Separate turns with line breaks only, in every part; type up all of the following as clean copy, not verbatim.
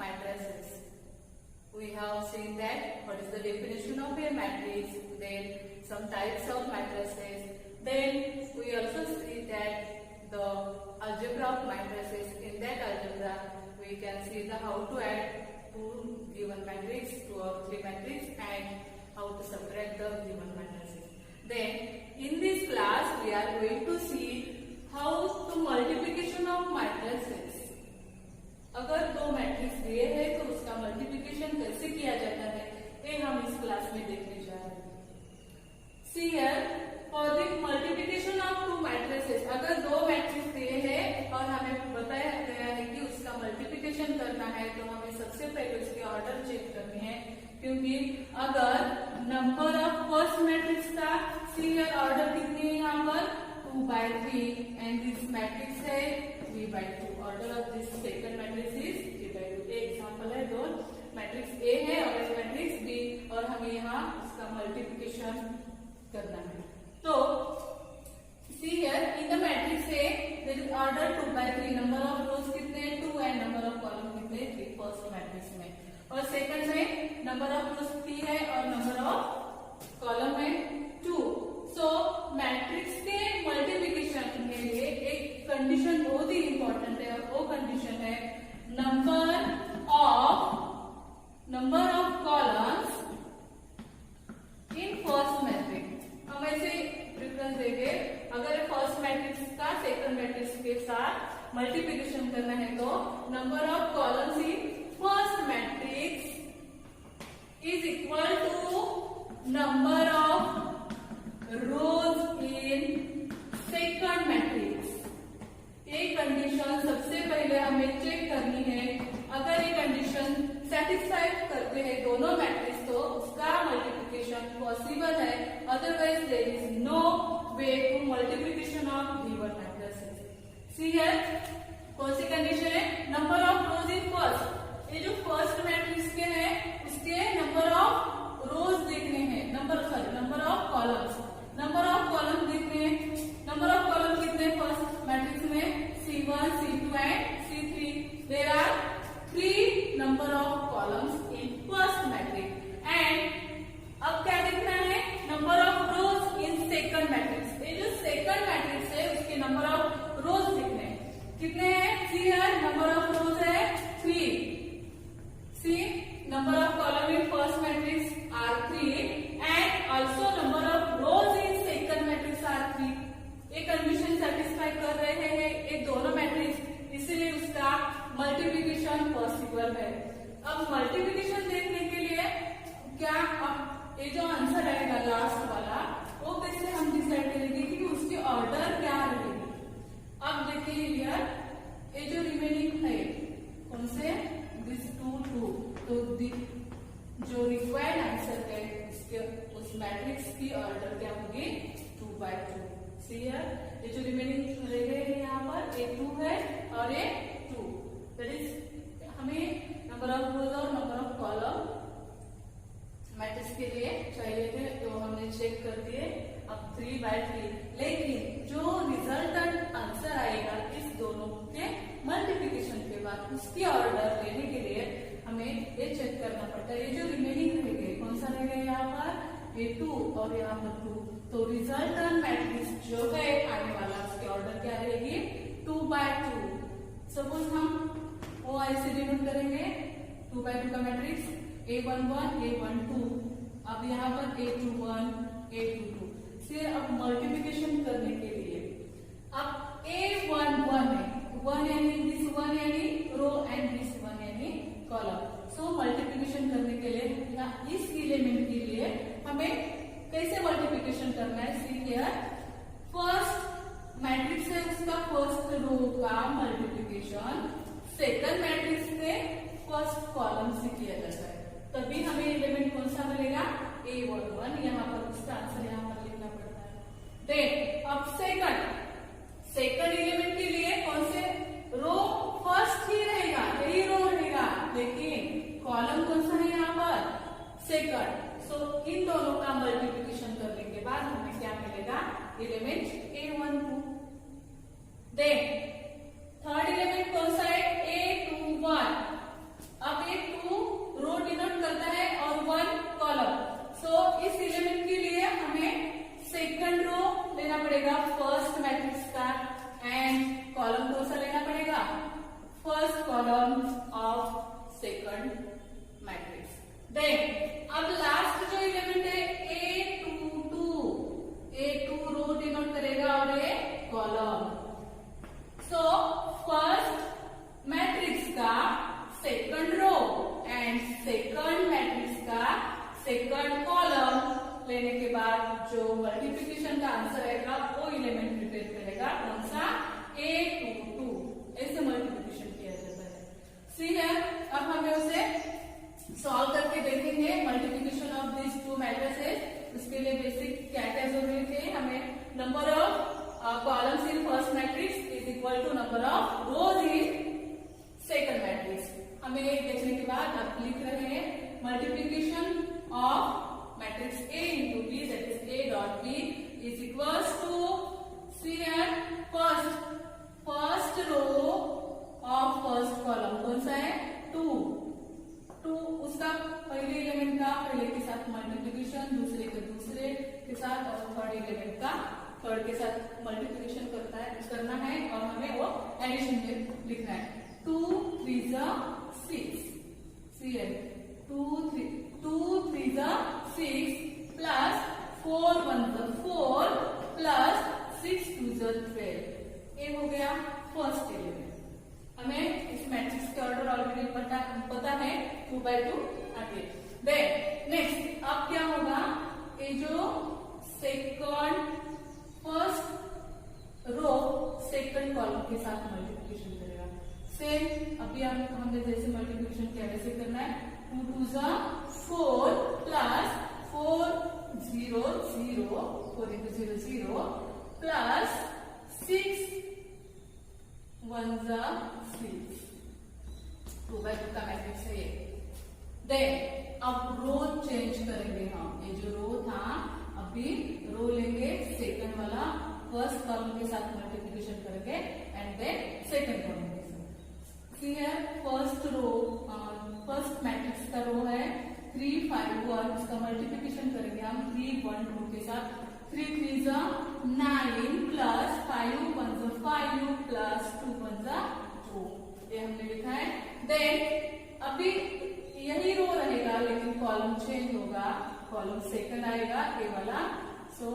matrices. We have seen that what is the definition of a matrix, then some types of matrices. Then we also see that the algebra of matrices. In that algebra, we can see the how to add two given matrix, 2 or 3 matrix, and how to subtract the given matrices. Then in this class, we are going to see how to multiplication of matrices. अगर दो matrix दिए हैं तो उसका multiplication कैसे किया जाता है ये हम इस क्लास में देखने जा रहे हैं। See here, for the multiplication of two matrices, अगर दो मैट्रिक्स दिए हैं और हमें बताया गया है कि उसका मल्टीप्लिकेशन करना है तो हमें सबसे पहले उसके ऑर्डर चेक करनी है, क्योंकि अगर नंबर ऑफ फर्स्ट मैट्रिक्स का see here ऑर्डर कितनी है यहाँ पर 2/3 and this matrix है 3/2. Order of this second matrix is 3/2. एक एग्जाम्पल है दो मैट्रिक्स A है और एक मैट्रिक्स B और हमें यहाँ उसका मल्टीप्लिकेशन करना है। तो see here in the matrix A there is order 2/3. Number of रोज कितने 2 एंड नंबर ऑफ कॉलम कितने 3 फर्स्ट मैट्रिक्स में, और सेकंड में नंबर ऑफ रोज 3 है और नंबर ऑफ कॉलम है 2. सो मैट्रिक्स के मल्टीप्लिकेशन के लिए एक कंडीशन बहुत ही इंपॉर्टेंट है और वो कंडीशन है number of columns in first matrix. हम ऐसे प्रेफरेंस देंगे अगर फर्स्ट मैट्रिक्स का सेकंड मैट्रिक्स के साथ मल्टीप्लिकेशन करना है तो number of columns in first matrix is equal to number of rows in second matrix. ये कंडीशन सबसे पहले हमें चेक करनी है. अगर ये कंडीशन सेटिस्फाई करते हैं दोनों मैट्रिक्स तो उसका मल्टीप्लिकेशन पॉसिबल है, otherwise there is no way to multiplication of given matrices. See here कौन सी कंडीशन है number of rows in first. ये जो फर्स्ट मैट्रिक्स के हैं उसके नंबर ऑफ रोज देखने हैं, number of columns. Number of column देखने हैं. नंबर ऑफ कॉलम कितने फर्स्ट मैट्रिक्स में C1, C2 and C3. There are 3 number of columns in first matrix. And अब क्या देखना है number of rows in second matrix. ये जो सेकंड मैट्रिक्स है उसके नंबर ऑफ रोज देखने हैं. कितने हैं see here number of rows है 3. See number of column in first matrix are 3 and also number of rows in second matrix are 3. ये कंडीशन सेटिस्फाई कर रहे हैं ये दोनों मैट्रिक्स, इसलिए उसका मल्टीप्लिकेशन पॉसिबल है. अब मल्टीप्लिकेशन देखने के लिए क्या अब ये जो आंसर रहेगा लास्ट वाला वो कैसे हम डिसाइड करेंगे कि उसकी ऑर्डर क्या रहेगी. अब देखिए हियर ये जो रिमेनिंग है कौन से दिस 2 तो जो रिक्वायर्ड आंसर है उस मैट्रिक्स की ऑर्डर क्या होगी 2/2. सी हियर ये जो रिमेनिंग रह गए हैं यहाँ पर एक 2 है और ये 2. दैट इज हमें नंबर ऑफ रोज और नंबर ऑफ कॉलम मैट्रिक्स के लिए चाहिए थे तो हमने चेक कर दिए. अब 3/3 लेकिन जो रिजल्टेंट आंसर आएगा इस दोनों के मल्टीप्लिकेशन के बाद उसकी ऑर्डर लेने के लिए हमें ये चेक करना पड़ता है. ये जो रिमेनिंग रह गए कौन सा रह गया यहाँ पर ये 2 और यहाँ पर 2. तो रिजल्टेंट मैट्रिक्स जो है आने वाला उसकी ऑर्डर क्या रहेगी 2/2. सपोज हम वो ऐसे डिनोट करेंगे 2/2 का मैट्रिक्स A11 A12. अब यहाँ पर A21 A22. फिर अब मल्टीप्लिकेशन करने के लिए अब A11 है 1 यानी दिस 1 यानी रो एंड दिस 1 यानी कॉलम. सो मल्टीप्लिकेशन करने के लिए या इस एलिमेंट के लिए हमें कैसे मल्टीप्लिकेशन करना है. सी हियर फर्स्ट मैट्रिक्स है उसका फर्स्ट रो का मल्टीप्लिकेशन सेकंड मैट्रिक्स के फर्स्ट कॉलम से किया जाता है, तभी हमें एलिमेंट कौन सा मिलेगा A11. यहाँ पर उसका आंसर यहाँ पर लिखना पड़ता है. देन अब सेकंड एलिमेंट के लिए कौन से रो फर्स्ट ही रहेगा यही रो रहेगा, लेकिन कॉलम कौन सा है यहाँ पर सेकंड. सो इन दोनों का मल्टीप्लिकेशन करने के बाद हमें क्या मिलेगा element A12. Then third element कौन सा है A21. अब column of second matrix. Then अब लास्ट जो एलिमेंट है A2 रो डिनोट करेगा और ये कॉलम. सो फर्स्ट मैट्रिक्स का second row and second matrix का सेकंड कॉलम लेने के बाद जो मल्टीप्लिकेशन का आंसर आएगा वो एलिमेंट प्रिपेयर करेगा. कौन सा? A22. ऐसे मल्टीप्लिकेशन किया जाता है. सी है. अब हमें उसे सॉल्व करके देखेंगे multiplication of this two matrices. उसके लिए बेसिक क्या क्या जरूरी थे हमें. Number of columns in first matrix is equal to number of rows in second matrix. हमें देखने के बाद आप लिख रहे हैं multiplication of matrix A into B, that is A dot B is equals to C and first row of first column. कौन सा है? 2 उसका पहले एलिमेंट का पहले के साथ मल्टीप्लिकेशन, दूसरे के दूसरे के साथ और थर्ड एलिमेंट का थर्ड के साथ मल्टीप्लिकेशन करना है और हमें वो एडिशन में लिखना है. 2 3 6. सी है 2 3 6 plus 4 1 4 plus 6 2 12. ये हो गया फर्स्ट एलिमेंट. हमें इस मैट्रिक्स के ऑर्डर ऑलरेडी पता है 2 by 2 आगे. देन नेक्स्ट अब क्या होगा? ये जो second first row second column के साथ मल्टीप्लिकेशन करेगा. सेम अभी हमने जैसे मल्टीप्लिकेशन किया वैसे करना है. 2 2 4 plus 4 0 0 4 into 0 0 plus 6 1 6. 2 by 2 का मैट्रिक्स है ये. देन अब रो चेंज करेंगे हम. ये जो रो था अभी रो लेंगे सेकंड वाला फर्स्ट कॉलम के साथ मल्टीप्लिकेशन करेंगे एंड देन सेकंड कॉलम के साथ. Here first row first matrix का रो है 3 5 1. इसका मल्टीप्लिकेशन करेंगे हम 3 1 2 के साथ. 3 3 9 प्लस 5 1 5 प्लस 2 1 2. ये हमने लिखा है. देन अभी यही रो रहेगा लेकिन कॉलम चेंज होगा. कॉलम सेकंड आएगा ए वाला. सो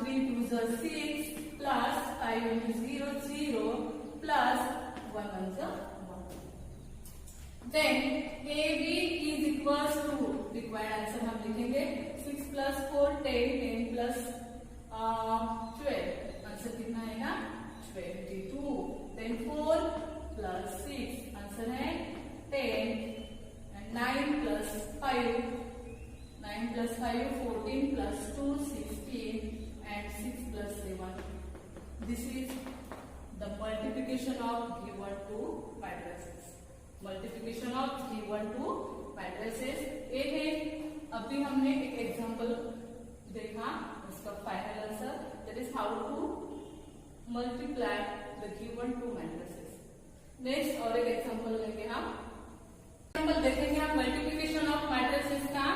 3 2 6 plus 5 0 0 plus 1 1 Then AB is equals to required answer हम लिखेंगे 6 plus 4 10 10 plus 12. आंसर कितना आएगा? 22. Then 4 plus 6 आंसर है 10 and 9 plus 5 9 plus 5 14 plus 2 16 and 6 plus 7. This is the multiplication of given two matrices. Multiplication of given two matrices. ए है. अभी हमने एक एग्जांपल देखा उसका final answer. That is how to multiply the given two matrices. Next और एक example लेंगे हम. एग्जांपल देखेंगे हम मल्टीप्लिकेशन ऑफ मैट्रिसेस का.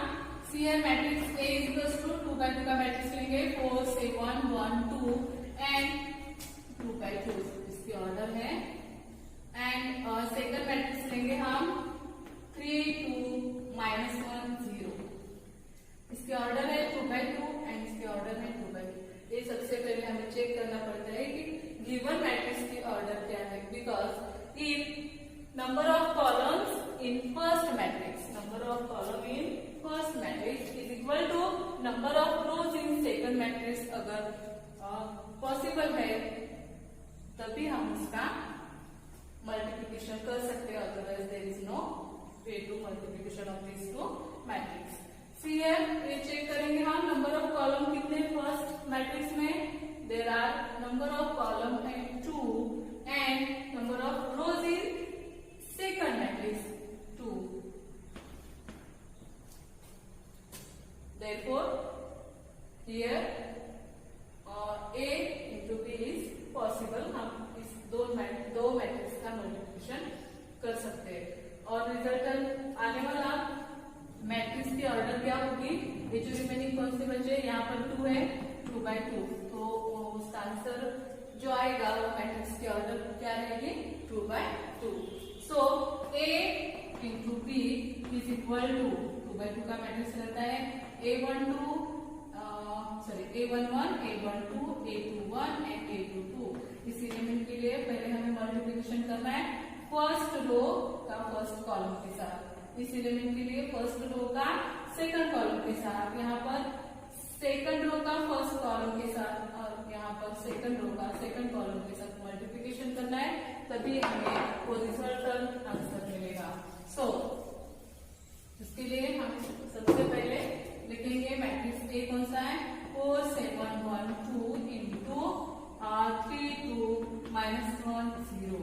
सी है matrix A is equals to 2 by 2 का मैट्रिक्स लेंगे 4 7 1 2 एंड 2 by 2. इसके ऑर्डर है. एंड सेकंड मैट्रिक्स लेंगे हम 3 2 -1 0. इसके ऑर्डर है 2 by 2 एंड इसके ऑर्डर है 2 by 2. ये सबसे पहले हमें चेक करना पड़ता है कि गिवन मैट्रिक्स की ऑर्डर क्या है. Because if number of columns in first matrix is equal to number of rows in second matrix अगर पॉसिबल है तभी हम उसका मल्टीप्लिकेशन कर सकते हैं. Otherwise there is no way to multiplication of this two matrix. फिर ये चेक करेंगे हम नंबर ऑफ कॉलम कितने फर्स्ट मैट्रिक्स में. There are number of column and 2 and number of rows in second matrix 2. therefore here A into B is possible. हम इस दो matrix का मल्टीप्लिकेशन कर सकते हैं. और रिजल्ट आने वाला मैट्रिक्स की ऑर्डर क्या होगी. ये जो रिमेनिंग कौन से बचे यहाँ पर 2 है 2 by 2. तो उसका आंसर जो आएगा वो मैट्रिक्स की ऑर्डर क्या रहेगी 2 by 2. So into B is equal to 2/2 का मैट्रिक्स रहता है A11, A12, A21 and A22। इस एलिमेंट के लिए पहले हमें मल्टीप्लिकेशन करना है फर्स्ट रो का फर्स्ट कॉलम के साथ। इस एलिमेंट के लिए फर्स्ट रो का सेकंड कॉलम के साथ, यहाँ पर सेकंड रो का फर्स्ट कॉलम के साथ और यहाँ पर सेकंड रो का सेकंड कॉलम के साथ मल्टीप्लिकेशन करना है, तभी हमें वो रिजल्ट आंसर मिलेगा। सो इसके लिए हम सबसे पहले लिखेंगे मैट्रिक्स ए कौन सा है 4 7 1 2 इंटू 3 2 -1 0।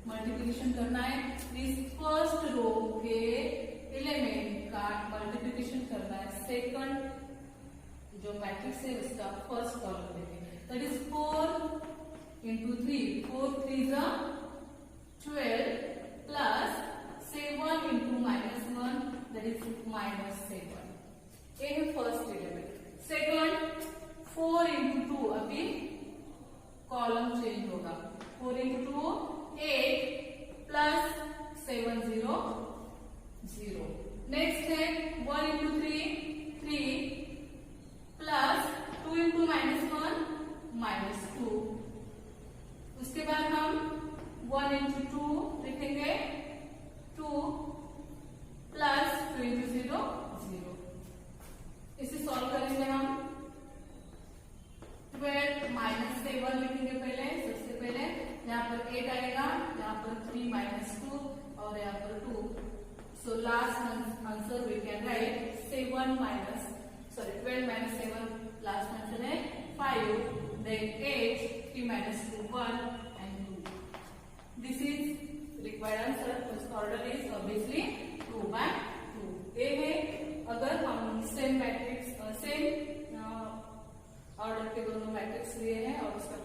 मल्टीप्लिकेशन करना है इस फर्स्ट रो के एलिमेंट का मल्टीप्लिकेशन करना है सेकंड जो मैट्रिक्स है उसका फर्स्ट कॉलम लेंगे, that is 4 into 3 4 3 12 plus 7 into -1 that is -7। ये है फर्स्ट एलिमेंट। सेकंड 4 इंटू 2, अभी कॉलम चेंज होगा, 4 इंटू 2 8 प्लस 7 0 0। नेक्स्ट है 1 इंटू 3 3 प्लस 2 इंटू -1 -2। उसके बाद हम 1 इंटू 2 लिखेंगे 2 प्लस 2 इंटू 0 0। इसे सॉल्व करेंगे हम 12 -7 लिखेंगे पहले, सबसे पहले यहाँ पर 8 आएगा, यहाँ पर 3 -2 और यहाँ पर 2। So last answer we can write 12 -7 last answer है 5, then 8 3 -2 1 and 2। This is required answer, whose order is obviously 2/2। ये है अगर हम सेम मैट्रिक्स सेम ऑर्डर के दोनों मैट्रिक्स लिए हैं और उसका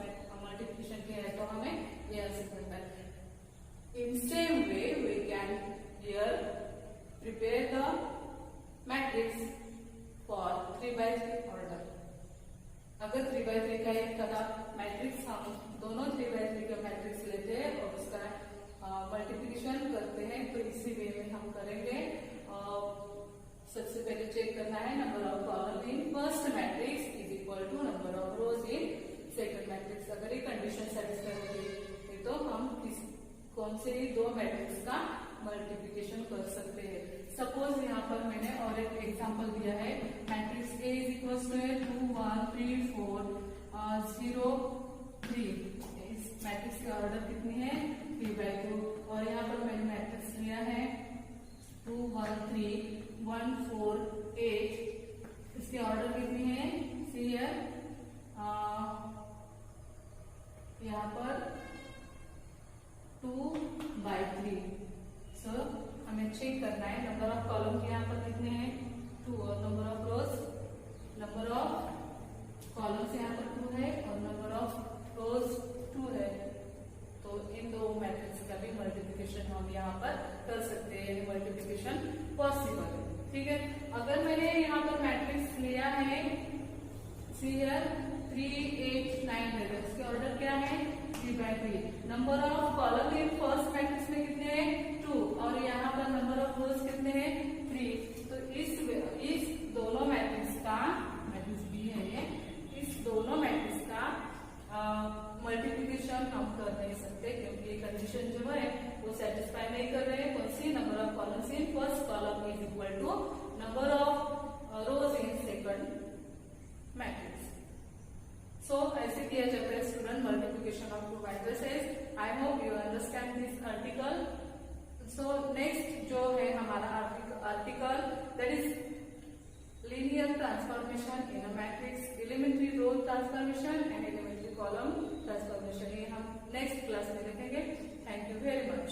मल्टीप्लिकेशन किया है तो हमें ये आंसर मिलता है। In same way we can here prepare the matrix for 3/3 order. अगर 3/3 का एक कदा मैट्रिक्स हम दोनों 3/3 का मैट्रिक्स लेते हैं और उसका मल्टीप्लिकेशन करते हैं तो इसी वे में हम करेंगे। सबसे पहले चेक करना है number of column in first matrix is equal to number of rows in second matrix. अगर ये कंडीशन सेटिस्फाई होगी तो हम कौन से दो मैट्रिक्स का मल्टीप्लिकेशन कर सकते हैं। सपोज यहाँ पर मैंने और एक एग्जांपल दिया है matrix A is equal to 2 1 3 4 0 3। इस मैट्रिक्स का ऑर्डर कितनी है 3/2 और यहाँ पर मैंने मैट्रिक्स लिया है 2 1 3 1 4 8। इसके ऑर्डर कितनी है सी हियर, यहाँ पर 2/3। सो हमें चेक करना है नंबर ऑफ कॉलम के यहाँ पर कितने हैं 2 और number of rose, number of columns यहाँ पर 2 है और नंबर ऑफ रोज 2 है। तो इन दो मैट्रिक्स का भी मल्टीप्लिकेशन हम यहाँ पर कर सकते हैं, मल्टीप्लिकेशन पॉसिबल है। ठीक है, अगर मैंने यहाँ पर मैट्रिक्स लिया है हियर 3 8 9 है, इसके ऑर्डर क्या है 3/3। Number of column in first matrix में कितने हैं 2 और यहाँ पर नंबर ऑफ रोज कितने हैं 3। तो इस दोनों मैट्रिक्स का मैट्रिक्स बी है ये, इस दोनों मैट्रिक्स का मल्टीप्लिकेशन हम कर नहीं सकते क्योंकि ये कंडीशन जो है वो सेटिस्फाई नहीं कर रहे हैं। कौन सी number of columns in first column is equal to number of rows in second matrix. So ऐसे किया जाता है स्टूडेंट मल्टीप्लिकेशन ऑफ 2 मैट्रिसेस। I hope you understand this article. So next जो है हमारा article that is linear transformation in a matrix, elementary row transformation and elementary column transformation। ये हम नेक्स्ट क्लास में देखेंगे। Thank you very much.